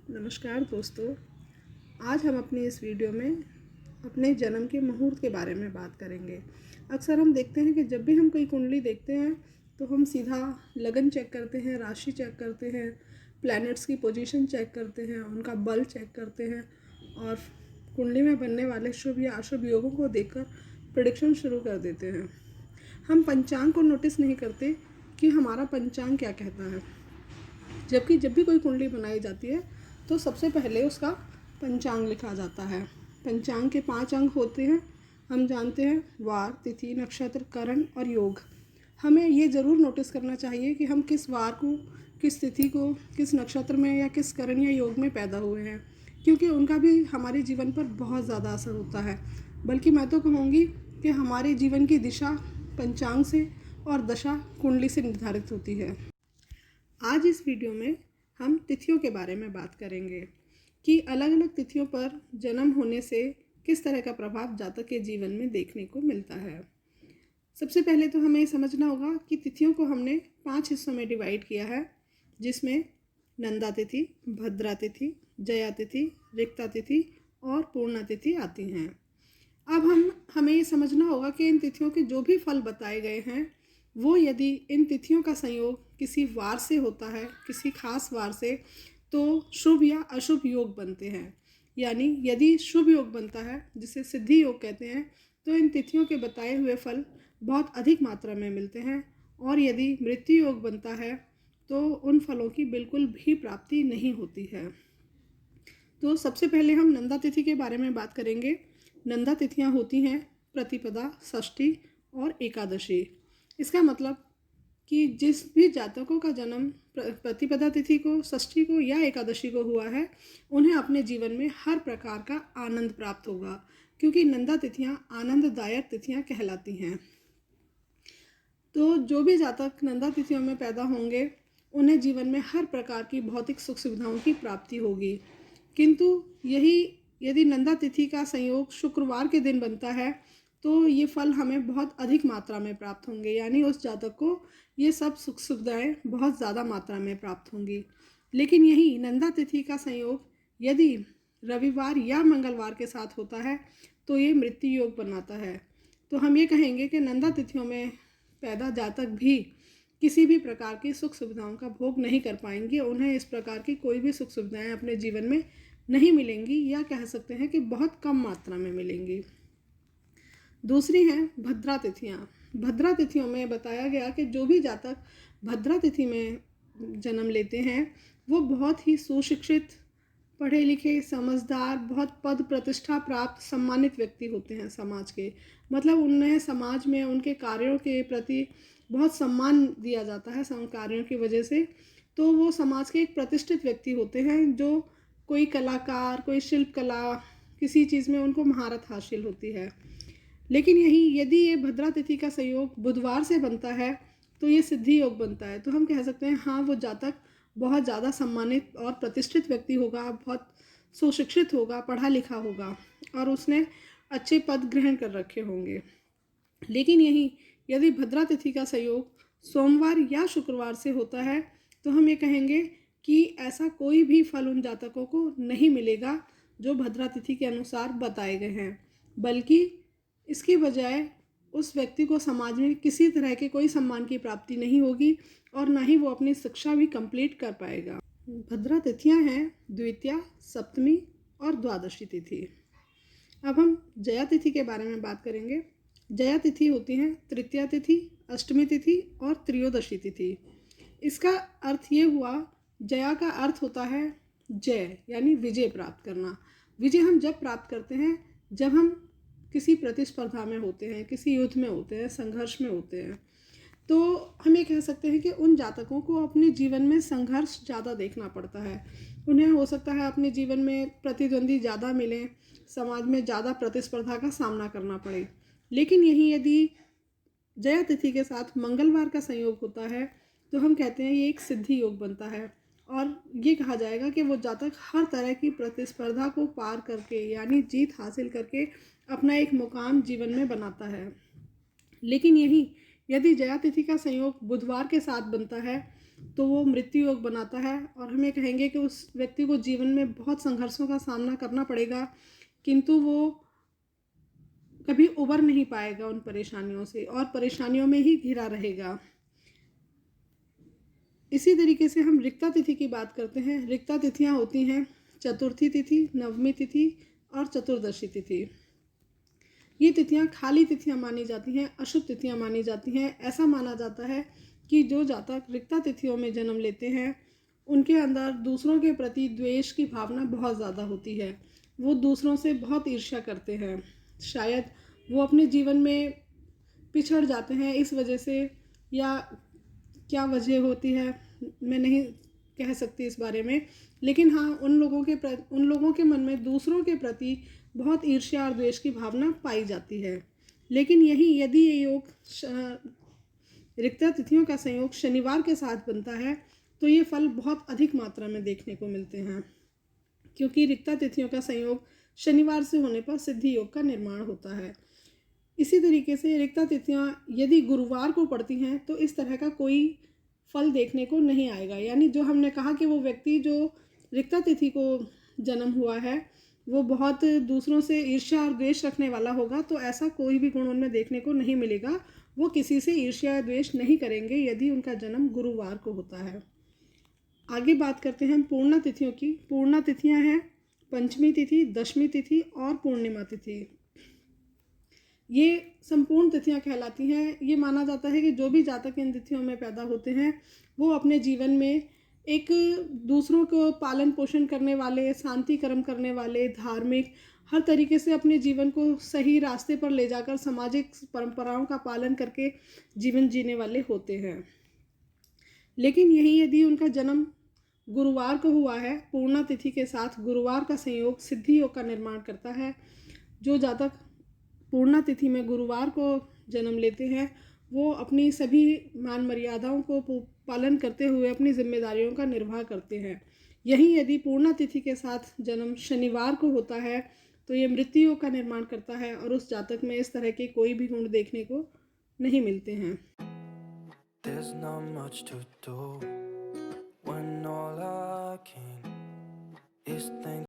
नमस्कार दोस्तों। आज हम अपनी इस वीडियो में अपने जन्म के मुहूर्त के बारे में बात करेंगे। अक्सर हम देखते हैं कि जब भी हम कोई कुंडली देखते हैं तो हम सीधा लगन चेक करते हैं, राशि चेक करते हैं, प्लैनेट्स की पोजीशन चेक करते हैं, उनका बल चेक करते हैं और कुंडली में बनने वाले शुभ या अशुभ योगों को देखकर प्रेडिक्शन शुरू कर देते हैं। हम पंचांग को नोटिस नहीं करते कि हमारा पंचांग क्या कहता है। जबकि जब भी कोई कुंडली बनाई जाती है तो सबसे पहले उसका पंचांग लिखा जाता है। पंचांग के 5 अंग होते हैं। हम जानते हैं वार, तिथि, नक्षत्र, करण और योग। हमें ये ज़रूर नोटिस करना चाहिए कि हम किस वार को, किस तिथि को, किस नक्षत्र में या किस करण या योग में पैदा हुए हैं, क्योंकि उनका भी हमारे जीवन पर बहुत ज़्यादा असर होता है। बल्कि मैं तो कहूँगी कि हमारे जीवन की दिशा पंचांग से और दशा कुंडली से निर्धारित होती है। आज इस वीडियो में हम तिथियों के बारे में बात करेंगे कि अलग अलग तिथियों पर जन्म होने से किस तरह का प्रभाव जातक के जीवन में देखने को मिलता है। सबसे पहले तो हमें समझना होगा कि तिथियों को हमने 5 हिस्सों में डिवाइड किया है, जिसमें नंदा तिथि, भद्रा तिथि, जया तिथि, रिक्ता तिथि और पूर्णा तिथि आती हैं। अब हमें ये समझना होगा कि इन तिथियों के जो भी फल बताए गए हैं वो यदि इन तिथियों का संयोग किसी वार से होता है, किसी खास वार से, तो शुभ या अशुभ योग बनते हैं। यानी यदि शुभ योग बनता है, जिसे सिद्धि योग कहते हैं, तो इन तिथियों के बताए हुए फल बहुत अधिक मात्रा में मिलते हैं। और यदि मृत्यु योग बनता है तो उन फलों की बिल्कुल भी प्राप्ति नहीं होती है। तो सबसे पहले हम नंदा तिथि के बारे में बात करेंगे। नंदा तिथियां होती हैं प्रतिपदा, षष्ठी और एकादशी। इसका मतलब कि जिस भी जातकों का जन्म प्रतिपदा तिथि को, षष्ठी को या एकादशी को हुआ है, उन्हें अपने जीवन में हर प्रकार का आनंद प्राप्त होगा, क्योंकि नंदा तिथियां आनंददायक तिथियां कहलाती हैं। तो जो भी जातक नंदा तिथियों में पैदा होंगे उन्हें जीवन में हर प्रकार की भौतिक सुख सुविधाओं की प्राप्ति होगी। किंतु यही यदि नंदा तिथि का संयोग शुक्रवार के दिन बनता है तो ये फल हमें बहुत अधिक मात्रा में प्राप्त होंगे। यानी उस जातक को ये सब सुख सुविधाएँ बहुत ज़्यादा मात्रा में प्राप्त होंगी। लेकिन यही नंदा तिथि का संयोग यदि रविवार या मंगलवार के साथ होता है तो ये मृत्यु योग बनाता है। तो हम ये कहेंगे कि नंदा तिथियों में पैदा जातक भी किसी भी प्रकार की सुख सुविधाओं का भोग नहीं कर पाएंगे। उन्हें इस प्रकार की कोई भी सुख सुविधाएँ अपने जीवन में नहीं मिलेंगी, या कह सकते हैं कि बहुत कम मात्रा में मिलेंगी। दूसरी हैं भद्रा तिथियाँ। भद्रा तिथियों में बताया गया कि जो भी जातक भद्रा तिथि में जन्म लेते हैं वो बहुत ही सुशिक्षित, पढ़े लिखे, समझदार, बहुत पद प्रतिष्ठा प्राप्त, सम्मानित व्यक्ति होते हैं समाज के। मतलब उन्हें समाज में उनके कार्यों के प्रति बहुत सम्मान दिया जाता है कार्यों की वजह से। तो वो समाज के एक प्रतिष्ठित व्यक्ति होते हैं, जो कोई कलाकार, कोई शिल्प कला, किसी चीज़ में उनको महारत हासिल होती है। लेकिन यही यदि ये भद्रा तिथि का संयोग बुधवार से बनता है तो ये सिद्धि योग बनता है। तो हम कह सकते हैं हाँ, वो जातक बहुत ज़्यादा सम्मानित और प्रतिष्ठित व्यक्ति होगा, बहुत सुशिक्षित होगा, पढ़ा लिखा होगा और उसने अच्छे पद ग्रहण कर रखे होंगे। लेकिन यही यदि भद्रा तिथि का संयोग सोमवार या शुक्रवार से होता है तो हम ये कहेंगे कि ऐसा कोई भी फल उन जातकों को नहीं मिलेगा जो भद्रा तिथि के अनुसार बताए गए हैं, बल्कि इसकी बजाय उस व्यक्ति को समाज में किसी तरह के कोई सम्मान की प्राप्ति नहीं होगी और ना ही वो अपनी शिक्षा भी कंप्लीट कर पाएगा। भद्रा तिथियां हैं द्वितीया, सप्तमी और द्वादशी तिथि। अब हम जया तिथि के बारे में बात करेंगे। जया तिथि होती हैं तृतीया तिथि, अष्टमी तिथि और त्रयोदशी तिथि। इसका अर्थ ये हुआ, जया का अर्थ होता है जय, यानी विजय प्राप्त करना। विजय हम जब प्राप्त करते हैं जब हम किसी प्रतिस्पर्धा में होते हैं, किसी युद्ध में होते हैं, संघर्ष में होते हैं। तो हम ये कह सकते हैं कि उन जातकों को अपने जीवन में संघर्ष ज़्यादा देखना पड़ता है। उन्हें हो सकता है अपने जीवन में प्रतिद्वंदी ज़्यादा मिलें, समाज में ज़्यादा प्रतिस्पर्धा का सामना करना पड़े। लेकिन यही यदि जया तिथि के साथ मंगलवार का संयोग होता है तो हम कहते हैं ये एक सिद्धि योग बनता है और ये कहा जाएगा कि वो जातक हर तरह की प्रतिस्पर्धा को पार करके, यानी जीत हासिल करके अपना एक मुकाम जीवन में बनाता है। लेकिन यही यदि जया तिथि का संयोग बुधवार के साथ बनता है तो वो मृत्यु योग बनाता है और हमें कहेंगे कि उस व्यक्ति को जीवन में बहुत संघर्षों का सामना करना पड़ेगा, किंतु वो कभी उबर नहीं पाएगा उन परेशानियों से और परेशानियों में ही घिरा रहेगा। इसी तरीके से हम रिक्ता तिथि की बात करते हैं। रिक्ता तिथियां होती हैं चतुर्थी तिथि, नवमी तिथि और चतुर्दशी तिथि। ये तिथियां खाली तिथियां मानी जाती हैं, अशुभ तिथियां मानी जाती हैं। ऐसा माना जाता है कि जो जातक रिक्ता तिथियों में जन्म लेते हैं उनके अंदर दूसरों के प्रति द्वेष की भावना बहुत ज़्यादा होती है। वो दूसरों से बहुत ईर्ष्या करते हैं। शायद वो अपने जीवन में पिछड़ जाते हैं इस वजह से, या क्या वजह होती है मैं नहीं कह सकती इस बारे में, लेकिन हाँ उन लोगों के मन में दूसरों के प्रति बहुत ईर्ष्या और द्वेष की भावना पाई जाती है। लेकिन यदि ये योग रिक्ता तिथियों का संयोग शनिवार के साथ बनता है तो ये फल बहुत अधिक मात्रा में देखने को मिलते हैं, क्योंकि रिक्ता तिथियों का संयोग शनिवार से होने पर सिद्धि योग का निर्माण होता है। इसी तरीके से रिक्ता तिथियां यदि गुरुवार को पड़ती हैं तो इस तरह का कोई फल देखने को नहीं आएगा। यानी जो हमने कहा कि वो व्यक्ति जो रिक्ता तिथि को जन्म हुआ है वो बहुत दूसरों से ईर्ष्या और द्वेष रखने वाला होगा, तो ऐसा कोई भी गुण उनमें देखने को नहीं मिलेगा। वो किसी से ईर्ष्या या द्वेष नहीं करेंगे यदि उनका जन्म गुरुवार को होता है। आगे बात करते हैं हम पूर्णा तिथियों की। पूर्णा तिथियां हैं पंचमी तिथि, दशमी तिथि और पूर्णिमा तिथि। ये संपूर्ण तिथियां कहलाती हैं। ये माना जाता है कि जो भी जातक इन तिथियों में पैदा होते हैं वो अपने जीवन में एक दूसरों को पालन पोषण करने वाले, शांति कर्म करने वाले, धार्मिक, हर तरीके से अपने जीवन को सही रास्ते पर ले जाकर सामाजिक परंपराओं का पालन करके जीवन जीने वाले होते हैं। लेकिन यही यदि उनका जन्म गुरुवार को हुआ है, पूर्णा तिथि के साथ गुरुवार का संयोग सिद्धि योग का निर्माण करता है। जो जातक पूर्णा तिथि में गुरुवार को जन्म लेते हैं वो अपनी सभी मान मर्यादाओं को पालन करते हुए अपनी जिम्मेदारियों का निर्वाह करते हैं। यही यदि पूर्णा तिथि के साथ जन्म शनिवार को होता है तो ये मृत्यु योग का निर्माण करता है और उस जातक में इस तरह के कोई भी गुण देखने को नहीं मिलते हैं। There's not much to do when all I can is think